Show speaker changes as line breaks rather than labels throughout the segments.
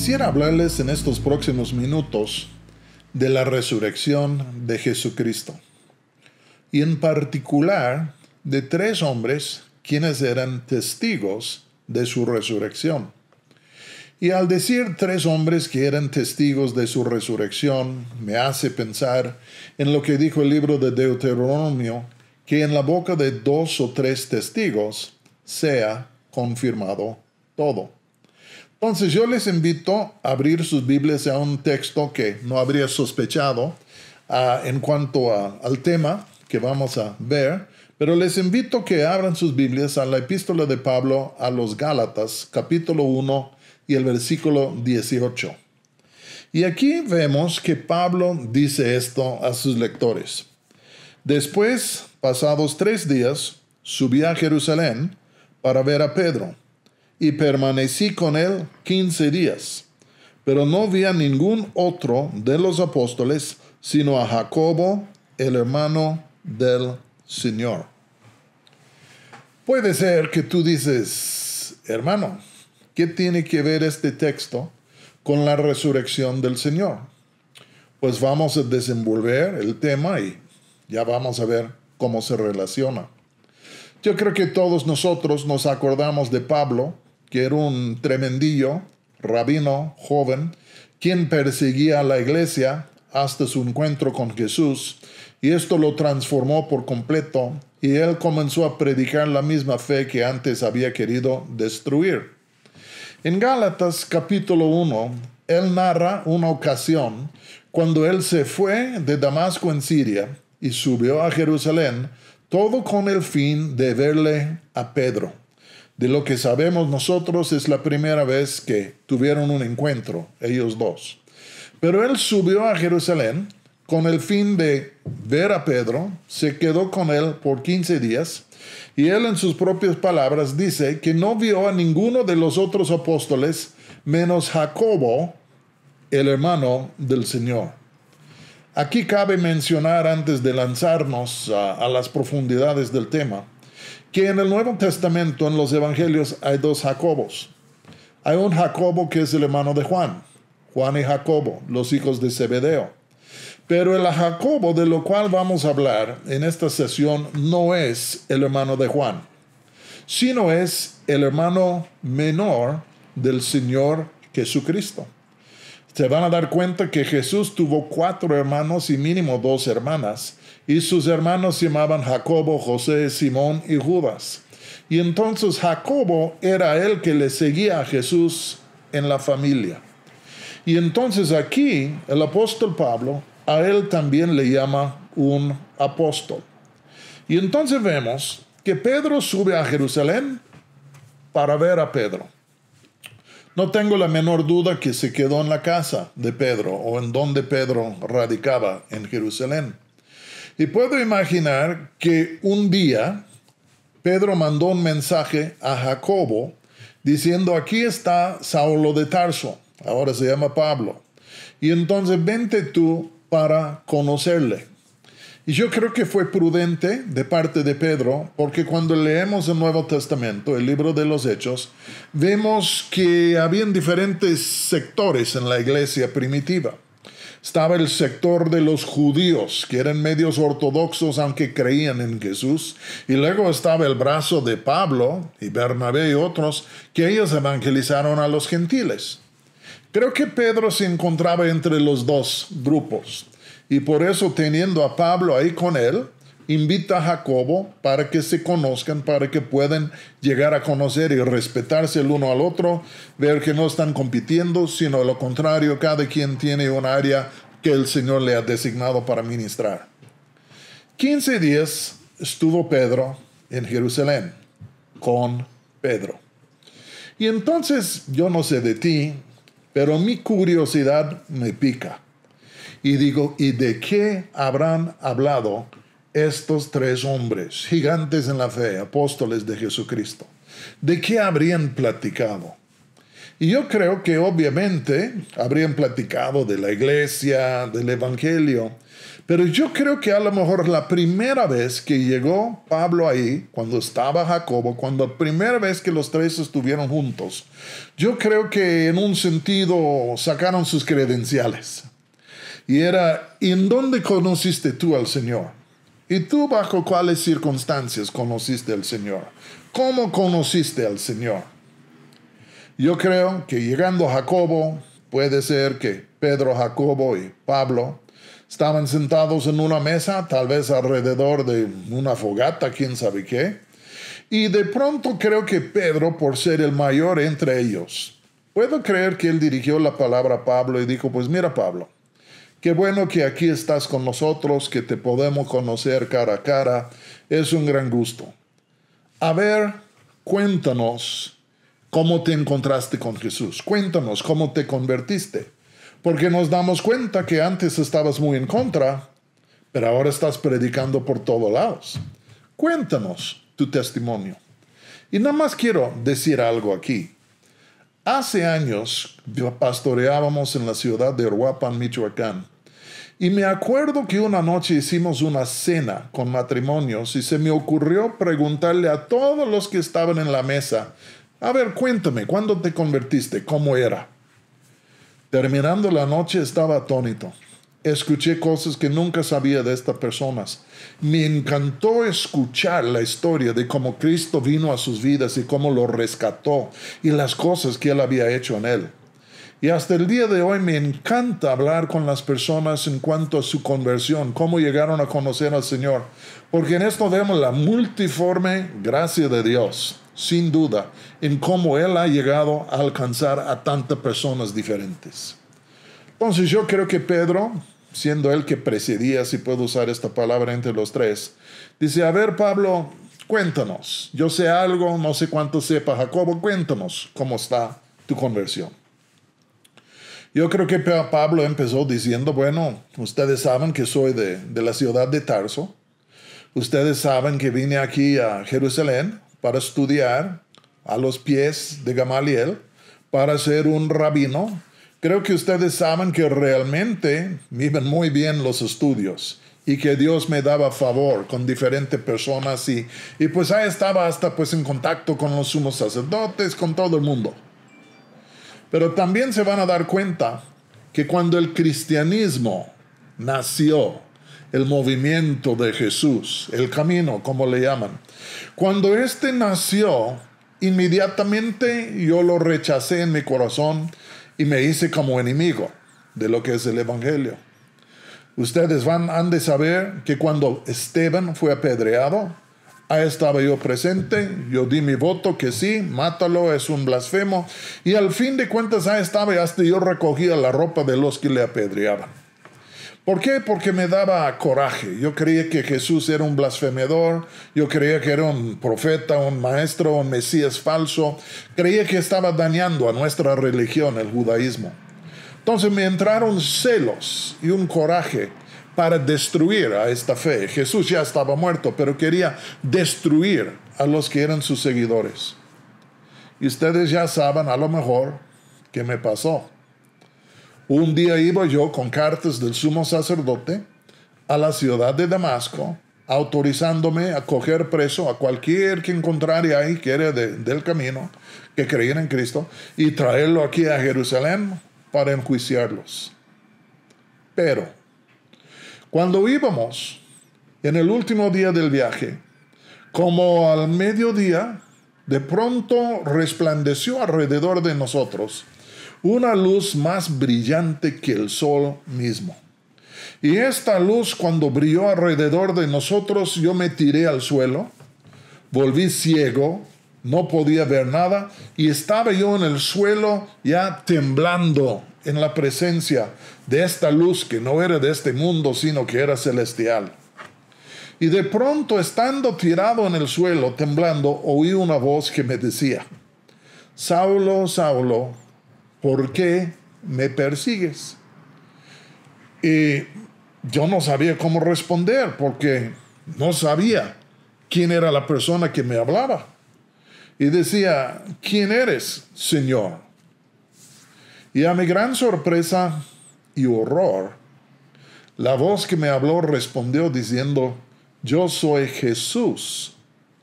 Quisiera hablarles en estos próximos minutos de la resurrección de Jesucristo y en particular de tres hombres quienes eran testigos de su resurrección. Y al decir tres hombres que eran testigos de su resurrección, me hace pensar en lo que dijo el libro de Deuteronomio, que en la boca de 2 o 3 testigos sea confirmado todo. Entonces yo les invito a abrir sus Biblias a un texto que no habría sospechado en cuanto al tema que vamos a ver, pero les invito a que abran sus Biblias a la epístola de Pablo a los Gálatas, capítulo 1 y el versículo 18. Y aquí vemos que Pablo dice esto a sus lectores. Después, pasados 3 días, subí a Jerusalén para ver a Pedro, y permanecí con él 15 días. Pero no vi a ningún otro de los apóstoles, sino a Jacobo, el hermano del Señor. Puede ser que tú dices, hermano, ¿qué tiene que ver este texto con la resurrección del Señor? Pues vamos a desenvolver el tema y ya vamos a ver cómo se relaciona. Yo creo que todos nosotros nos acordamos de Pablo, que era un tremendillo, rabino, joven, quien perseguía a la iglesia hasta su encuentro con Jesús, y esto lo transformó por completo, y él comenzó a predicar la misma fe que antes había querido destruir. En Gálatas capítulo 1, él narra una ocasión cuando él se fue de Damasco en Siria y subió a Jerusalén, todo con el fin de verle a Pedro. De lo que sabemos nosotros es la primera vez que tuvieron un encuentro, ellos dos. Pero él subió a Jerusalén con el fin de ver a Pedro, se quedó con él por 15 días, y él en sus propias palabras dice que no vio a ninguno de los otros apóstoles menos Jacobo, el hermano del Señor. Aquí cabe mencionar, antes de lanzarnos a las profundidades del tema, que en el Nuevo Testamento, en los Evangelios, hay 2 Jacobos. Hay un Jacobo que es el hermano de Juan, Juan y Jacobo, los hijos de Zebedeo. Pero el Jacobo de lo cual vamos a hablar en esta sesión no es el hermano de Juan, sino es el hermano menor del Señor Jesucristo. Se van a dar cuenta que Jesús tuvo 4 hermanos y mínimo 2 hermanas, y sus hermanos se llamaban Jacobo, José, Simón y Judas. Y entonces Jacobo era el que le seguía a Jesús en la familia. Y entonces aquí el apóstol Pablo, a él también le llama un apóstol. Y entonces vemos que Pedro sube a Jerusalén para ver a Pedro. No tengo la menor duda que se quedó en la casa de Pedro o en donde Pedro radicaba en Jerusalén. Y puedo imaginar que un día Pedro mandó un mensaje a Jacobo diciendo, aquí está Saulo de Tarso, ahora se llama Pablo, y entonces vente tú para conocerle. Y yo creo que fue prudente de parte de Pedro, porque cuando leemos el Nuevo Testamento, el libro de los Hechos, vemos que habían diferentes sectores en la iglesia primitiva. Estaba el sector de los judíos, que eran medios ortodoxos aunque creían en Jesús. Y luego estaba el brazo de Pablo y Bernabé y otros, que ellos evangelizaron a los gentiles. Creo que Pedro se encontraba entre los 2 grupos. Y por eso, teniendo a Pablo ahí con él, invita a Jacobo para que se conozcan, para que puedan llegar a conocer y respetarse el uno al otro, ver que no están compitiendo, sino lo contrario, cada quien tiene un área que el Señor le ha designado para ministrar. 15 días estuvo Pedro en Jerusalén con Pedro. Y entonces, yo no sé de ti, pero mi curiosidad me pica. Y digo, ¿y de qué habrán hablado estos 3 hombres, gigantes en la fe, apóstoles de Jesucristo? ¿De qué habrían platicado? Y yo creo que obviamente habrían platicado de la iglesia, del evangelio, pero yo creo que a lo mejor la primera vez que llegó Pablo ahí, cuando estaba Jacobo, cuando la primera vez que los tres estuvieron juntos, yo creo que en un sentido sacaron sus credenciales. Y era, ¿en dónde conociste tú al Señor? ¿Y tú bajo cuáles circunstancias conociste al Señor? ¿Cómo conociste al Señor? Yo creo que llegando a Jacobo, puede ser que Pedro, Jacobo y Pablo estaban sentados en una mesa, tal vez alrededor de una fogata, quién sabe qué. Y de pronto creo que Pedro, por ser el mayor entre ellos, puedo creer que él dirigió la palabra a Pablo y dijo, pues mira Pablo, qué bueno que aquí estás con nosotros, que te podemos conocer cara a cara, es un gran gusto. A ver, cuéntanos cómo te encontraste con Jesús, cuéntanos cómo te convertiste. Porque nos damos cuenta que antes estabas muy en contra, pero ahora estás predicando por todos lados. Cuéntanos tu testimonio. Y nada más quiero decir algo aquí. Hace años pastoreábamos en la ciudad de Uruapan, Michoacán. Y me acuerdo que una noche hicimos una cena con matrimonios y se me ocurrió preguntarle a todos los que estaban en la mesa, a ver, cuéntame, ¿cuándo te convertiste? ¿Cómo era? Terminando la noche estaba atónito. Escuché cosas que nunca sabía de estas personas. Me encantó escuchar la historia de cómo Cristo vino a sus vidas y cómo lo rescató y las cosas que Él había hecho en Él. Y hasta el día de hoy me encanta hablar con las personas en cuanto a su conversión, cómo llegaron a conocer al Señor. Porque en esto vemos la multiforme gracia de Dios, sin duda, en cómo Él ha llegado a alcanzar a tantas personas diferentes. Entonces yo creo que Pedro, siendo él que presidía, si puedo usar esta palabra entre los tres, dice, a ver Pablo, cuéntanos, yo sé algo, no sé cuánto sepa Jacobo, cuéntanos cómo está tu conversión. Yo creo que Pablo empezó diciendo, bueno, ustedes saben que soy de la ciudad de Tarso, ustedes saben que vine aquí a Jerusalén para estudiar a los pies de Gamaliel, para ser un rabino. Creo que ustedes saben que realmente me iban muy bien los estudios y que Dios me daba favor con diferentes personas y pues ahí estaba hasta pues en contacto con los sumos sacerdotes, con todo el mundo. Pero también se van a dar cuenta que cuando el cristianismo nació, el movimiento de Jesús, el camino, como le llaman, cuando este nació, inmediatamente yo lo rechacé en mi corazón y me hice como enemigo de lo que es el evangelio. Ustedes han de saber que cuando Esteban fue apedreado, ahí estaba yo presente, yo di mi voto que sí, mátalo, es un blasfemo, y al fin de cuentas ahí estaba y hasta yo recogía la ropa de los que le apedreaban. ¿Por qué? Porque me daba coraje. Yo creía que Jesús era un blasfemador, yo creía que era un profeta, un maestro, un mesías falso, creía que estaba dañando a nuestra religión, el judaísmo. Entonces me entraron celos y un coraje para destruir a esta fe. Jesús ya estaba muerto, pero quería destruir a los que eran sus seguidores. Y ustedes ya saben a lo mejor qué me pasó. Un día iba yo con cartas del sumo sacerdote a la ciudad de Damasco, autorizándome a coger preso a cualquier que encontrara ahí, que era del camino, que creyera en Cristo, y traerlo aquí a Jerusalén para enjuiciarlos. Pero cuando íbamos en el último día del viaje, como al mediodía, de pronto resplandeció alrededor de nosotros una luz más brillante que el sol mismo. Y esta luz, cuando brilló alrededor de nosotros, yo me tiré al suelo, volví ciego, no podía ver nada, y estaba yo en el suelo ya temblando en la presencia de esta luz que no era de este mundo, sino que era celestial. Y de pronto, estando tirado en el suelo, temblando, oí una voz que me decía, Saulo, Saulo, ¿por qué me persigues? Y yo no sabía cómo responder porque no sabía quién era la persona que me hablaba. Y decía, ¿quién eres, Señor? Y a mi gran sorpresa y horror, la voz que me habló respondió diciendo, yo soy Jesús,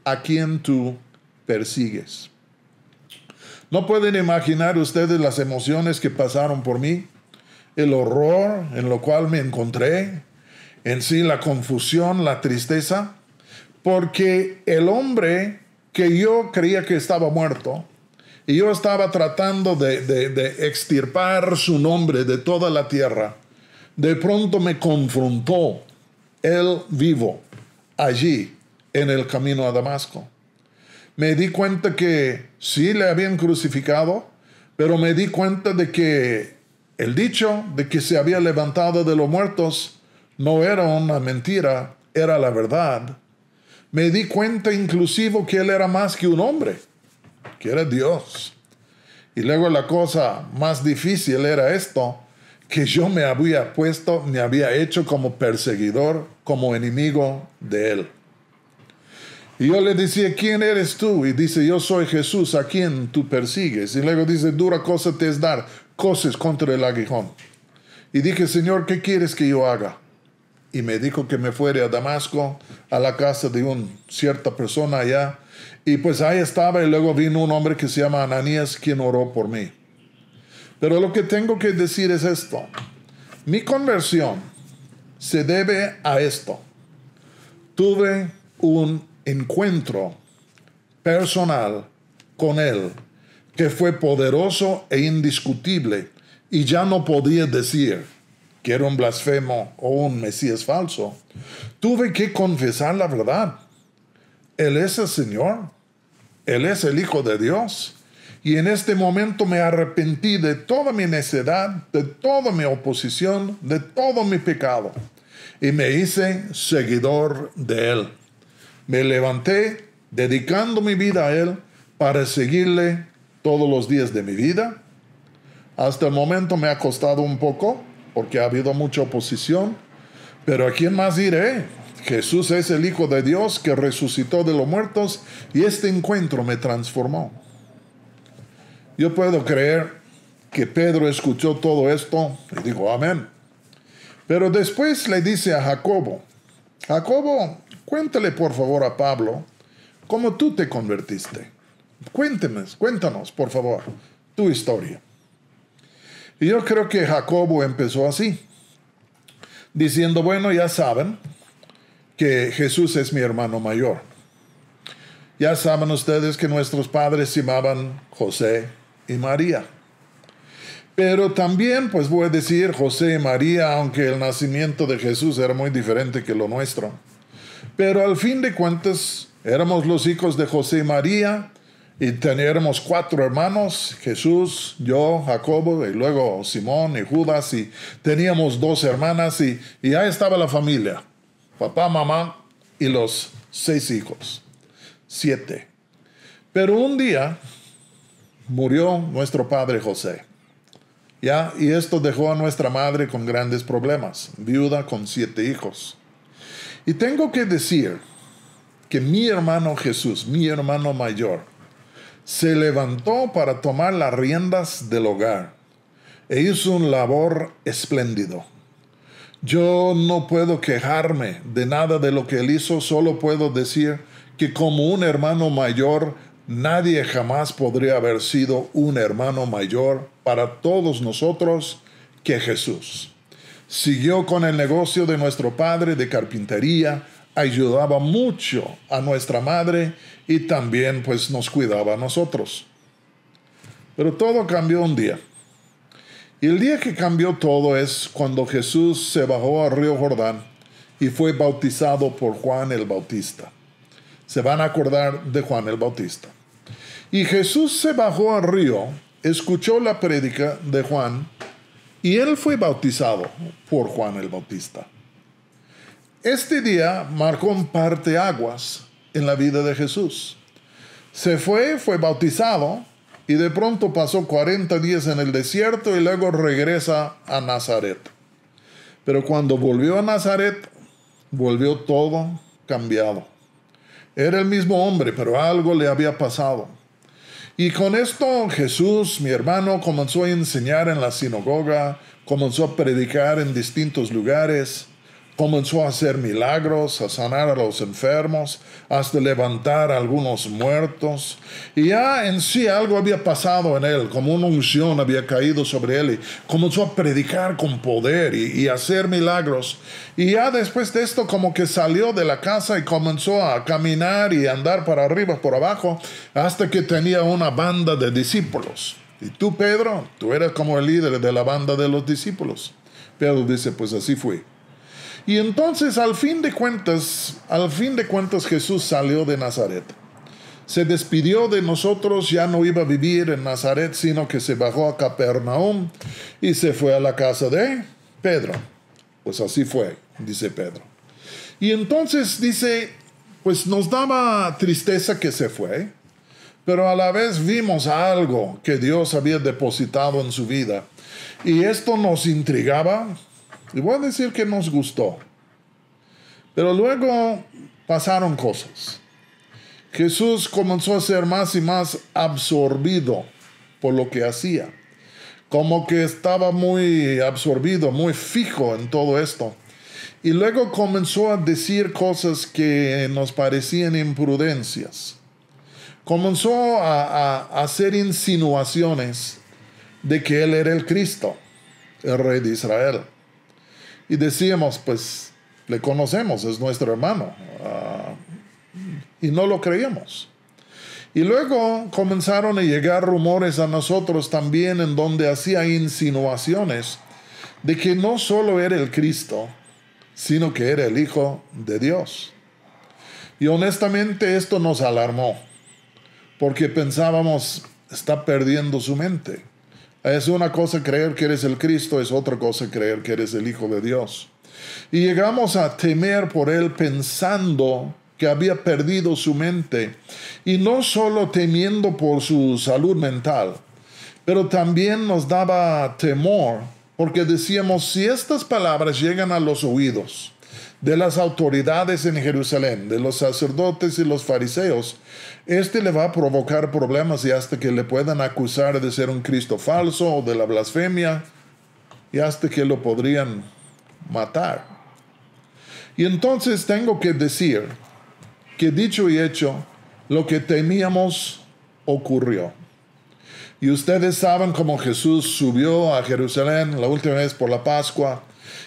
a quien tú persigues. No pueden imaginar ustedes las emociones que pasaron por mí, el horror en lo cual me encontré, en sí la confusión, la tristeza, porque el hombre que yo creía que estaba muerto, y yo estaba tratando de extirpar su nombre de toda la tierra, de pronto me confrontó, él vivo, allí, en el camino a Damasco. Me di cuenta que sí le habían crucificado, pero me di cuenta de que el dicho de que se había levantado de los muertos no era una mentira, era la verdad. Me di cuenta inclusive que él era más que un hombre, que era Dios. Y luego la cosa más difícil era esto, que yo me había hecho como perseguidor, como enemigo de él. Y yo le decía, ¿quién eres tú? Y dice, yo soy Jesús, a quien tú persigues. Y luego dice, dura cosa te es dar coces contra el aguijón. Y dije, Señor, ¿qué quieres que yo haga? Y me dijo que me fuera a Damasco, a la casa de una cierta persona allá. Y pues ahí estaba, y luego vino un hombre que se llama Ananías, quien oró por mí. Pero lo que tengo que decir es esto. Mi conversión se debe a esto. Tuve un encuentro personal con él que fue poderoso e indiscutible, y ya no podía decir que era un blasfemo o un Mesías falso. Tuve que confesar la verdad. Él es el Señor. Él es el Hijo de Dios. Y en este momento me arrepentí de toda mi necedad, de toda mi oposición, de todo mi pecado. Y me hice seguidor de Él. Me levanté dedicando mi vida a Él para seguirle todos los días de mi vida. Hasta el momento me ha costado un poco porque ha habido mucha oposición. Pero ¿a quién más iré? Jesús es el Hijo de Dios que resucitó de los muertos, y este encuentro me transformó. Yo puedo creer que Pedro escuchó todo esto y dijo amén. Pero después le dice a Jacobo, Jacobo, cuéntale por favor a Pablo cómo tú te convertiste. Cuéntanos por favor tu historia. Y yo creo que Jacobo empezó así, diciendo, bueno, ya saben que Jesús es mi hermano mayor. Ya saben ustedes que nuestros padres se llamaban José y María. Pero también, pues voy a decir José y María, aunque el nacimiento de Jesús era muy diferente que lo nuestro. Pero al fin de cuentas, éramos los hijos de José y María, y teníamos 4 hermanos, Jesús, yo, Jacobo, y luego Simón y Judas, y teníamos 2 hermanas, y ahí estaba la familia, papá, mamá, y los 6 hijos, 7. Pero un día murió nuestro padre José, ¿ya? Y esto dejó a nuestra madre con grandes problemas, viuda con 7 hijos. Y tengo que decir que mi hermano Jesús, mi hermano mayor, se levantó para tomar las riendas del hogar e hizo un labor espléndido. Yo no puedo quejarme de nada de lo que él hizo, solo puedo decir que como un hermano mayor, nadie jamás podría haber sido un hermano mayor para todos nosotros que Jesús. Siguió con el negocio de nuestro padre de carpintería, ayudaba mucho a nuestra madre y también pues nos cuidaba a nosotros. Pero todo cambió un día. Y el día que cambió todo es cuando Jesús se bajó al río Jordán y fue bautizado por Juan el Bautista. Se van a acordar de Juan el Bautista. Y Jesús se bajó al río, escuchó la prédica de Juan y él fue bautizado por Juan el Bautista. Este día marcó un parteaguas en la vida de Jesús. Fue bautizado y de pronto pasó 40 días en el desierto y luego regresa a Nazaret. Pero cuando volvió a Nazaret, volvió todo cambiado. Era el mismo hombre, pero algo le había pasado. Y con esto Jesús, mi hermano, comenzó a enseñar en la sinagoga, comenzó a predicar en distintos lugares, comenzó a hacer milagros, a sanar a los enfermos, hasta levantar a algunos muertos. Y ya en sí algo había pasado en él, como una unción había caído sobre él. Y comenzó a predicar con poder y hacer milagros. Y ya después de esto como que salió de la casa y comenzó a caminar y andar para arriba, por abajo, hasta que tenía una banda de discípulos. Y tú, Pedro, tú eres como el líder de la banda de los discípulos. Pedro dice, pues así fue. Y entonces, al fin de cuentas, Jesús salió de Nazaret. Se despidió de nosotros, ya no iba a vivir en Nazaret, sino que se bajó a Capernaum y se fue a la casa de Pedro. Pues así fue, dice Pedro. Y entonces dice, pues nos daba tristeza que se fue, pero a la vez vimos algo que Dios había depositado en su vida. Y esto nos intrigaba. Y voy a decir que nos gustó. Pero luego pasaron cosas. Jesús comenzó a ser más y más absorbido por lo que hacía. Como que estaba muy absorbido, muy fijo en todo esto. Y luego comenzó a decir cosas que nos parecían imprudencias. Comenzó a hacer insinuaciones de que Él era el Cristo, el Rey de Israel. Y decíamos, pues, le conocemos, es nuestro hermano. Y no lo creíamos. Y luego comenzaron a llegar rumores a nosotros también en donde hacía insinuaciones de que no solo era el Cristo, sino que era el Hijo de Dios. Y honestamente esto nos alarmó, porque pensábamos, está perdiendo su mente. Es una cosa creer que eres el Cristo, es otra cosa creer que eres el Hijo de Dios. Y llegamos a temer por él pensando que había perdido su mente. Y no solo temiendo por su salud mental, pero también nos daba temor, porque decíamos, si estas palabras llegan a los oídos de las autoridades en Jerusalén, de los sacerdotes y los fariseos, le va a provocar problemas y hasta que le puedan acusar de ser un Cristo falso o de la blasfemia y hasta que lo podrían matar. Y entonces tengo que decir que dicho y hecho, lo que temíamos ocurrió. Y ustedes saben cómo Jesús subió a Jerusalén la última vez por la Pascua.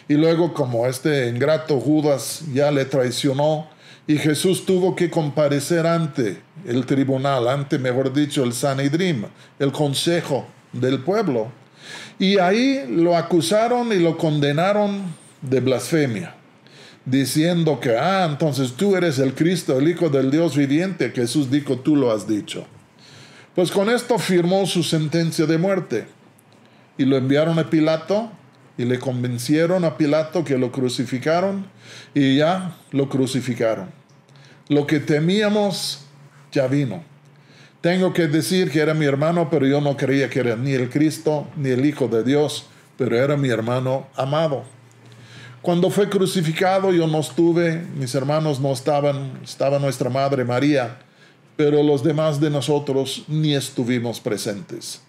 Y luego como este ingrato Judas ya le traicionó y Jesús tuvo que comparecer ante el tribunal, mejor dicho, el Sanedrín, el consejo del pueblo. Y ahí lo acusaron y lo condenaron de blasfemia, diciendo que, entonces tú eres el Cristo, el Hijo del Dios viviente. Jesús dijo, tú lo has dicho. Pues con esto firmó su sentencia de muerte y lo enviaron a Pilato. Y le convencieron a Pilato que lo crucificaron y ya lo crucificaron. Lo que temíamos ya vino. Tengo que decir que era mi hermano, pero yo no creía que era ni el Cristo ni el Hijo de Dios, pero era mi hermano amado. Cuando fue crucificado yo no estuve, mis hermanos no estaban, estaba nuestra madre María, pero los demás de nosotros ni estuvimos presentes.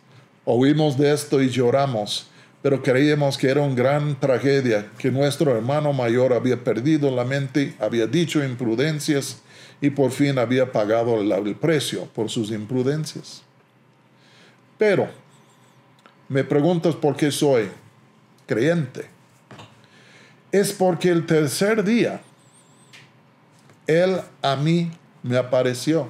Oímos de esto y lloramos, pero creíamos que era una gran tragedia, que nuestro hermano mayor había perdido la mente, había dicho imprudencias y por fin había pagado el precio por sus imprudencias. Pero me preguntas por qué soy creyente. Es porque el tercer día Él a mí me apareció.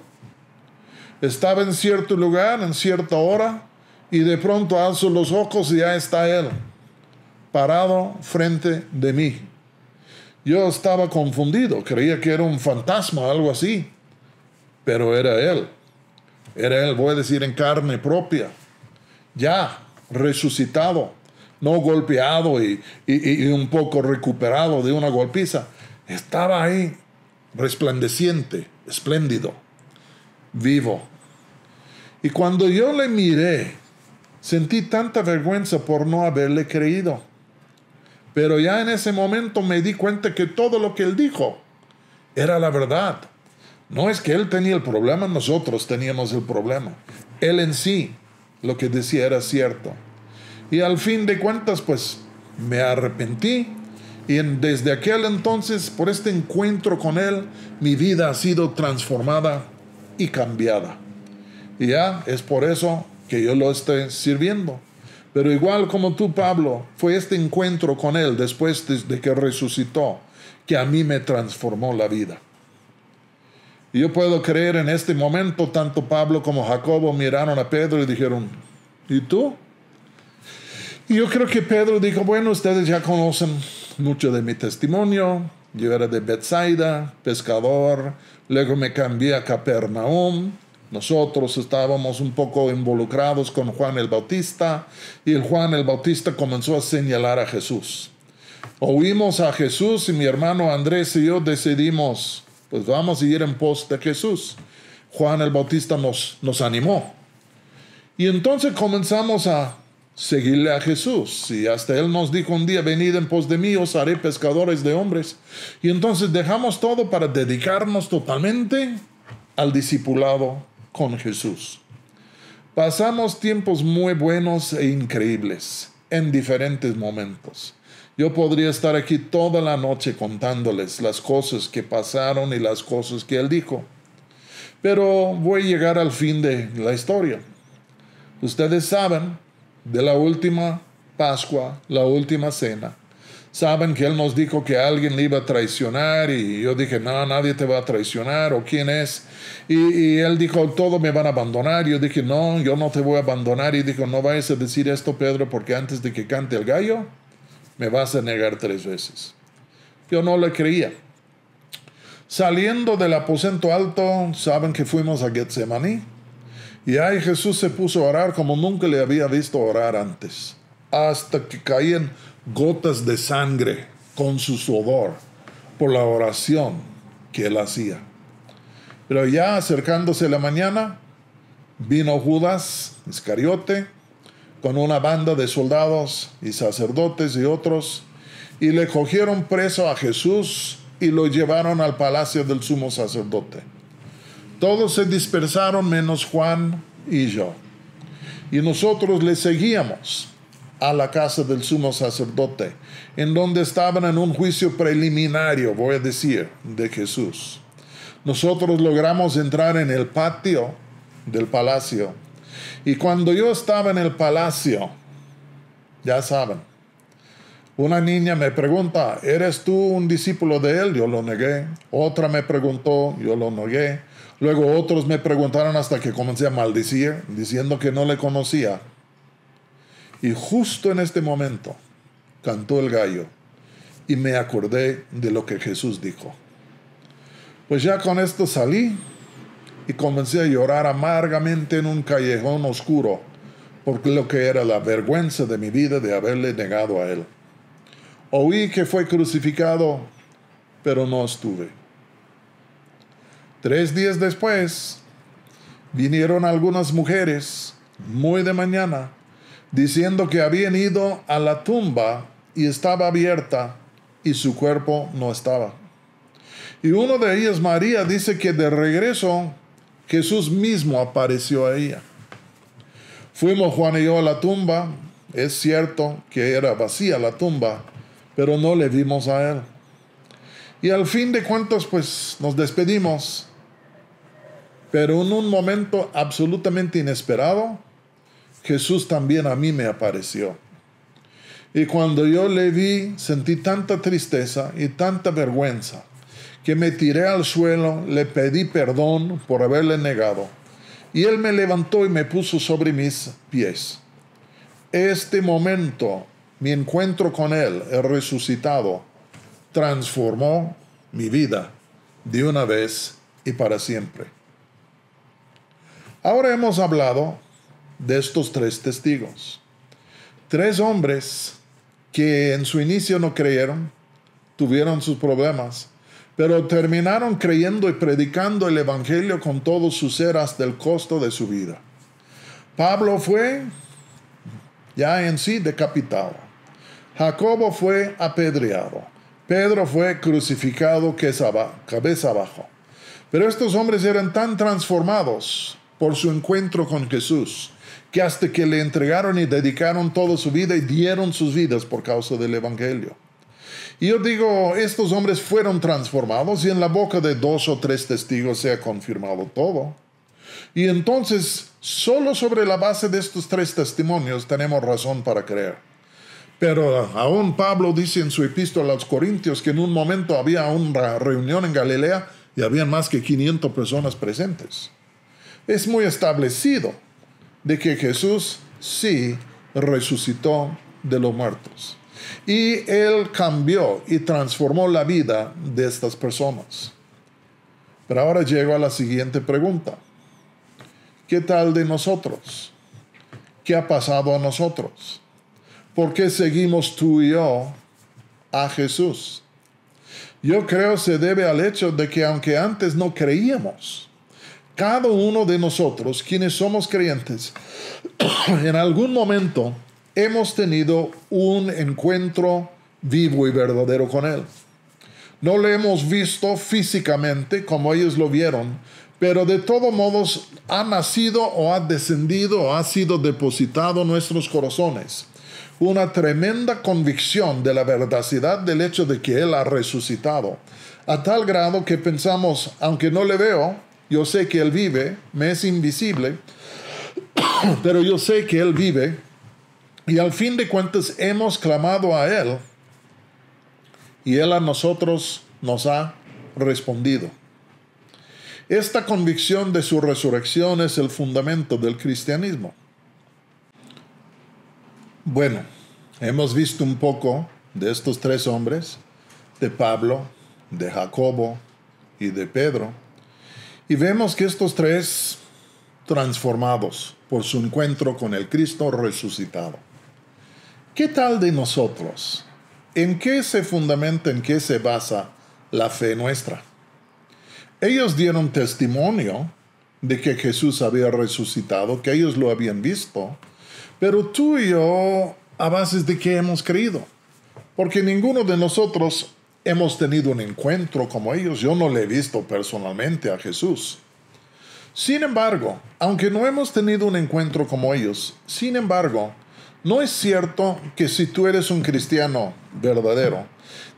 Estaba en cierto lugar, en cierta hora, y de pronto alzo los ojos y ya está Él, parado frente de mí. Yo estaba confundido, creía que era un fantasma o algo así, pero era Él. Era Él, voy a decir, en carne propia, ya resucitado, no golpeado y un poco recuperado de una golpiza. Estaba ahí, resplandeciente, espléndido, vivo. Y cuando yo le miré, sentí tanta vergüenza por no haberle creído. Pero ya en ese momento me di cuenta que todo lo que Él dijo era la verdad. No es que Él tenía el problema, nosotros teníamos el problema. él en sí, lo que decía era cierto. Y al fin de cuentas, pues, me arrepentí. Y desde aquel entonces, por este encuentro con él, mi vida ha sido transformada y cambiada. Y ya es por eso que yo lo estoy sirviendo. Pero igual como tú, Pablo, fue este encuentro con él después de que resucitó, que a mí me transformó la vida. Y yo puedo creer en este momento, tanto Pablo como Jacobo miraron a Pedro y dijeron, ¿y tú? Y yo creo que Pedro dijo, bueno, ustedes ya conocen mucho de mi testimonio. Yo era de Betsaida, pescador, luego me cambié a Capernaum. Nosotros estábamos un poco involucrados con Juan el Bautista y el Juan el Bautista comenzó a señalar a Jesús. Oímos a Jesús y mi hermano Andrés y yo decidimos, pues vamos a ir en pos de Jesús. Juan el Bautista nos animó. Y entonces comenzamos a seguirle a Jesús. Y hasta Él nos dijo un día, venid en pos de mí, os haré pescadores de hombres. Y entonces dejamos todo para dedicarnos totalmente al discipulado con Jesús. Pasamos tiempos muy buenos e increíbles en diferentes momentos. Yo podría estar aquí toda la noche contándoles las cosas que pasaron y las cosas que Él dijo. Pero voy a llegar al fin de la historia. Ustedes saben de la última Pascua, la última cena. Saben que Él nos dijo que alguien le iba a traicionar y yo dije, no, nadie te va a traicionar, o quién es. Y Él dijo, todos me van a abandonar. Yo dije, no, yo no te voy a abandonar. Y dijo, no vayas a decir esto, Pedro, porque antes de que cante el gallo, me vas a negar 3 veces. Yo no le creía. Saliendo del aposento alto, saben que fuimos a Getsemaní. Y ahí Jesús se puso a orar como nunca le había visto orar antes. Hasta que caían gotas de sangre con su sudor por la oración que él hacía. Pero ya acercándose la mañana, vino Judas Iscariote con una banda de soldados y sacerdotes y otros, y le cogieron preso a Jesús y lo llevaron al palacio del sumo sacerdote. Todos se dispersaron menos Juan y yo. Y nosotros le seguíamos a la casa del sumo sacerdote, en donde estaban en un juicio preliminario, voy a decir, de Jesús. Nosotros logramos entrar en el patio del palacio. Y cuando yo estaba en el palacio, ya saben, una niña me pregunta, ¿eres tú un discípulo de él? Yo lo negué. Otra me preguntó, yo lo negué. Luego otros me preguntaron hasta que comencé a maldecir, diciendo que no le conocía. Y justo en este momento cantó el gallo y me acordé de lo que Jesús dijo. Pues ya con esto salí y comencé a llorar amargamente en un callejón oscuro por lo que era la vergüenza de mi vida de haberle negado a Él. Oí que fue crucificado, pero no estuve. 3 días después, vinieron algunas mujeres, muy de mañana, diciendo que habían ido a la tumba y estaba abierta y su cuerpo no estaba. Y uno de ellas, María, dice que de regreso Jesús mismo apareció a ella. Fuimos Juan y yo a la tumba. Es cierto que era vacía la tumba, pero no le vimos a Él. Y al fin de cuentas, pues nos despedimos. Pero en un momento absolutamente inesperado, Jesús también a mí me apareció. Y cuando yo le vi, sentí tanta tristeza y tanta vergüenza que me tiré al suelo, le pedí perdón por haberle negado. Y Él me levantó y me puso sobre mis pies. Este momento, mi encuentro con Él, el resucitado, transformó mi vida de una vez y para siempre. Ahora hemos hablado de estos 3 testigos. 3 hombres que en su inicio no creyeron, tuvieron sus problemas, pero terminaron creyendo y predicando el evangelio con todo su ser hasta el costo de su vida. Pablo fue ya en sí decapitado. Jacobo fue apedreado. Pedro fue crucificado cabeza abajo. Pero estos hombres eran tan transformados por su encuentro con Jesús, que hasta que le entregaron y dedicaron toda su vida y dieron sus vidas por causa del Evangelio. Y yo digo, estos hombres fueron transformados y en la boca de 2 o 3 testigos se ha confirmado todo. Y entonces, solo sobre la base de estos 3 testimonios tenemos razón para creer. Pero aún Pablo dice en su epístola a los Corintios que en un momento había una reunión en Galilea y habían más que 500 personas presentes. Es muy establecido de que Jesús sí resucitó de los muertos. Y Él cambió y transformó la vida de estas personas. Pero ahora llego a la siguiente pregunta. ¿Qué tal de nosotros? ¿Qué ha pasado a nosotros? ¿Por qué seguimos tú y yo a Jesús? Yo creo se debe al hecho de que aunque antes no creíamos, cada uno de nosotros, quienes somos creyentes, en algún momento hemos tenido un encuentro vivo y verdadero con Él. No lo hemos visto físicamente como ellos lo vieron, pero de todos modos ha nacido o ha descendido o ha sido depositado en nuestros corazones una tremenda convicción de la veracidad del hecho de que Él ha resucitado, a tal grado que pensamos, aunque no le veo, yo sé que Él vive, me es invisible, pero yo sé que Él vive, y al fin de cuentas hemos clamado a Él, y Él a nosotros nos ha respondido. Esta convicción de su resurrección es el fundamento del cristianismo. Bueno, hemos visto un poco de estos 3 hombres, de Pablo, de Jacobo y de Pedro, y vemos que estos 3 transformados por su encuentro con el Cristo resucitado. ¿Qué tal de nosotros? ¿En qué se fundamenta, en qué se basa la fe nuestra? Ellos dieron testimonio de que Jesús había resucitado, que ellos lo habían visto, pero tú y yo, ¿a base de qué hemos creído? Porque ninguno de nosotros hemos tenido un encuentro como ellos. Yo no le he visto personalmente a Jesús. Sin embargo, aunque no hemos tenido un encuentro como ellos, sin embargo, ¿no es cierto que si tú eres un cristiano verdadero,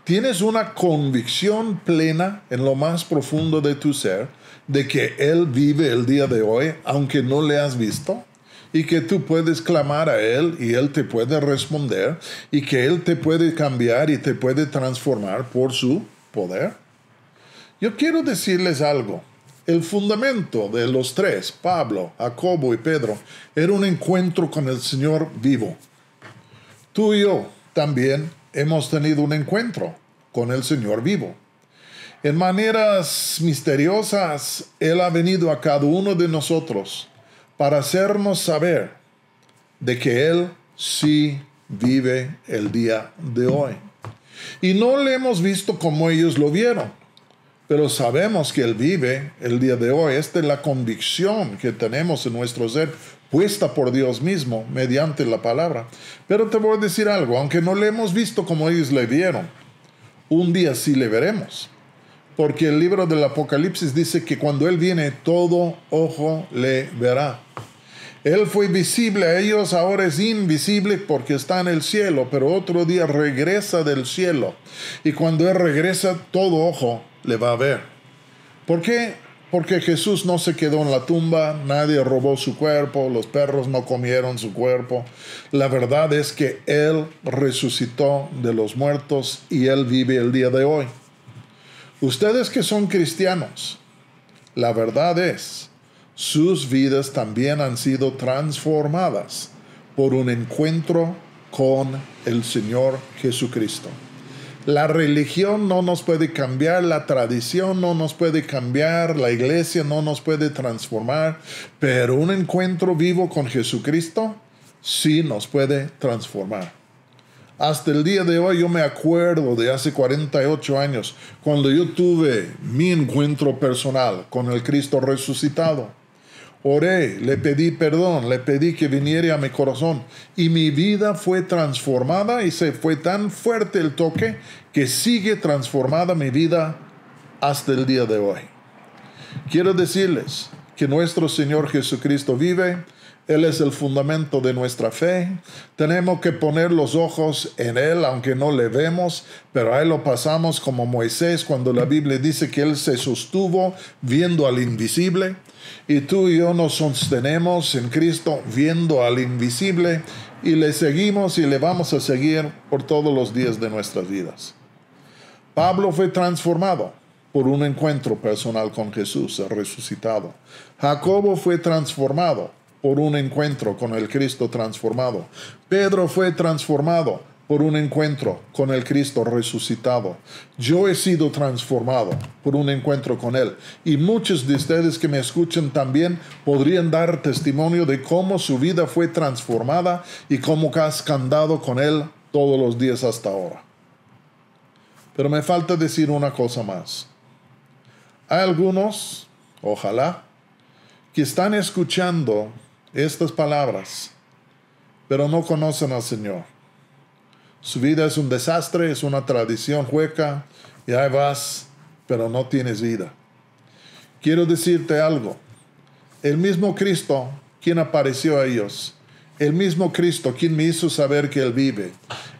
tienes una convicción plena en lo más profundo de tu ser de que Él vive el día de hoy, aunque no le has visto? Y que tú puedes clamar a Él y Él te puede responder y que Él te puede cambiar y te puede transformar por su poder. Yo quiero decirles algo. El fundamento de los 3, Pablo, Jacobo y Pedro, era un encuentro con el Señor vivo. Tú y yo también hemos tenido un encuentro con el Señor vivo. En maneras misteriosas, Él ha venido a cada uno de nosotros para hacernos saber de que Él sí vive el día de hoy. Y no le hemos visto como ellos lo vieron, pero sabemos que Él vive el día de hoy. Esta es la convicción que tenemos en nuestro ser, puesta por Dios mismo mediante la palabra. Pero te voy a decir algo, aunque no le hemos visto como ellos le vieron, un día sí le veremos. Porque el libro del Apocalipsis dice que cuando Él viene, todo ojo le verá. Él fue visible a ellos, ahora es invisible porque está en el cielo, pero otro día regresa del cielo. Y cuando Él regresa, todo ojo le va a ver. ¿Por qué? Porque Jesús no se quedó en la tumba, nadie robó su cuerpo, los perros no comieron su cuerpo. La verdad es que Él resucitó de los muertos y Él vive el día de hoy. Ustedes que son cristianos, la verdad es, sus vidas también han sido transformadas por un encuentro con el Señor Jesucristo. La religión no nos puede cambiar, la tradición no nos puede cambiar, la iglesia no nos puede transformar, pero un encuentro vivo con Jesucristo sí nos puede transformar. Hasta el día de hoy yo me acuerdo de hace 48 años, cuando yo tuve mi encuentro personal con el Cristo resucitado. Oré, le pedí perdón, le pedí que viniera a mi corazón y mi vida fue transformada y se fue tan fuerte el toque que sigue transformada mi vida hasta el día de hoy. Quiero decirles, que nuestro Señor Jesucristo vive. Él es el fundamento de nuestra fe. Tenemos que poner los ojos en Él, aunque no le vemos, pero ahí lo pasamos como Moisés cuando la Biblia dice que Él se sostuvo viendo al invisible. Y tú y yo nos sostenemos en Cristo viendo al invisible y le seguimos y le vamos a seguir por todos los días de nuestras vidas. Pablo fue transformado por un encuentro personal con Jesús, el resucitado. Jacobo fue transformado por un encuentro con el Cristo transformado. Pedro fue transformado por un encuentro con el Cristo resucitado. Yo he sido transformado por un encuentro con Él. Y muchos de ustedes que me escuchan también podrían dar testimonio de cómo su vida fue transformada y cómo has andado con Él todos los días hasta ahora. Pero me falta decir una cosa más. Hay algunos, ojalá, que están escuchando estas palabras, pero no conocen al Señor. Su vida es un desastre, es una tradición hueca, y ahí vas, pero no tienes vida. Quiero decirte algo. El mismo Cristo, quien apareció a ellos, el mismo Cristo, quien me hizo saber que Él vive,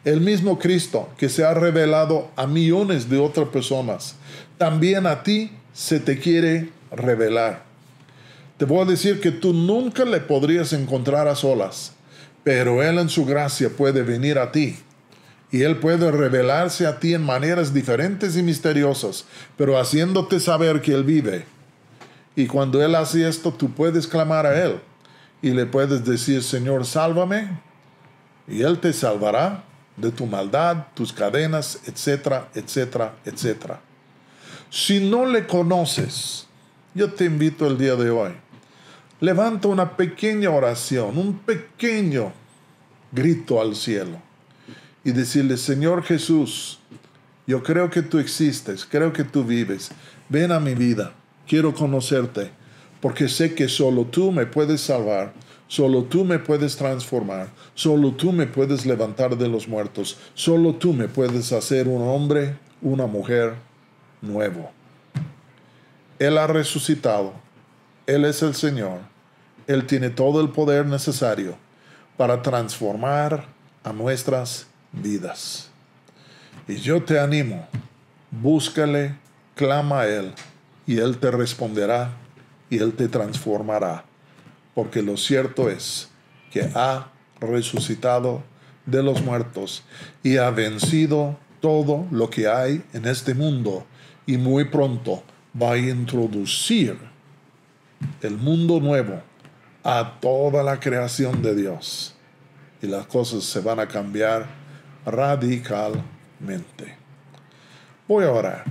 el mismo Cristo que se ha revelado a millones de otras personas, también a ti se te quiere revelar. Te voy a decir que tú nunca le podrías encontrar a solas, pero Él en su gracia puede venir a ti. Y Él puede revelarse a ti en maneras diferentes y misteriosas, pero haciéndote saber que Él vive. Y cuando Él hace esto, tú puedes clamar a Él. Y le puedes decir, Señor, sálvame. Y Él te salvará de tu maldad, tus cadenas, etcétera, etcétera, etcétera. Si no le conoces, yo te invito el día de hoy. Levanta una pequeña oración, un pequeño grito al cielo y decirle, Señor Jesús, yo creo que tú existes, creo que tú vives. Ven a mi vida, quiero conocerte, porque sé que solo tú me puedes salvar, solo tú me puedes transformar, solo tú me puedes levantar de los muertos, solo tú me puedes hacer un hombre, una mujer nuevo. Él ha resucitado. Él es el Señor. Él tiene todo el poder necesario para transformar a nuestras vidas. Y yo te animo, búscale, clama a Él, y Él te responderá, y Él te transformará. Porque lo cierto es que ha resucitado de los muertos y ha vencido todo lo que hay en este mundo, y muy pronto va a introducir el mundo nuevo a toda la creación de Dios. Y las cosas se van a cambiar radicalmente. Voy a orar.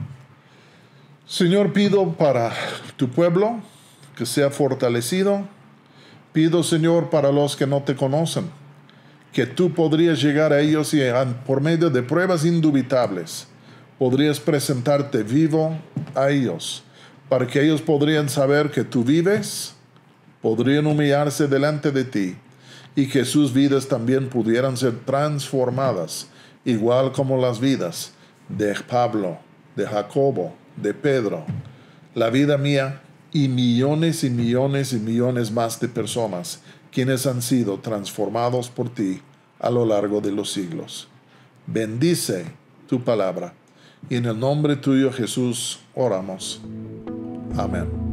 Señor, pido para tu pueblo que sea fortalecido. Pido, Señor, para los que no te conocen, que tú podrías llegar a ellos y por medio de pruebas indubitables podrías presentarte vivo a ellos, para que ellos podrían saber que tú vives, podrían humillarse delante de ti y que sus vidas también pudieran ser transformadas, igual como las vidas de Pablo, de Jacobo, de Pedro, la vida mía y millones y millones y millones más de personas quienes han sido transformados por ti a lo largo de los siglos. Bendice tu palabra y en el nombre tuyo, Jesús, oramos. Amén.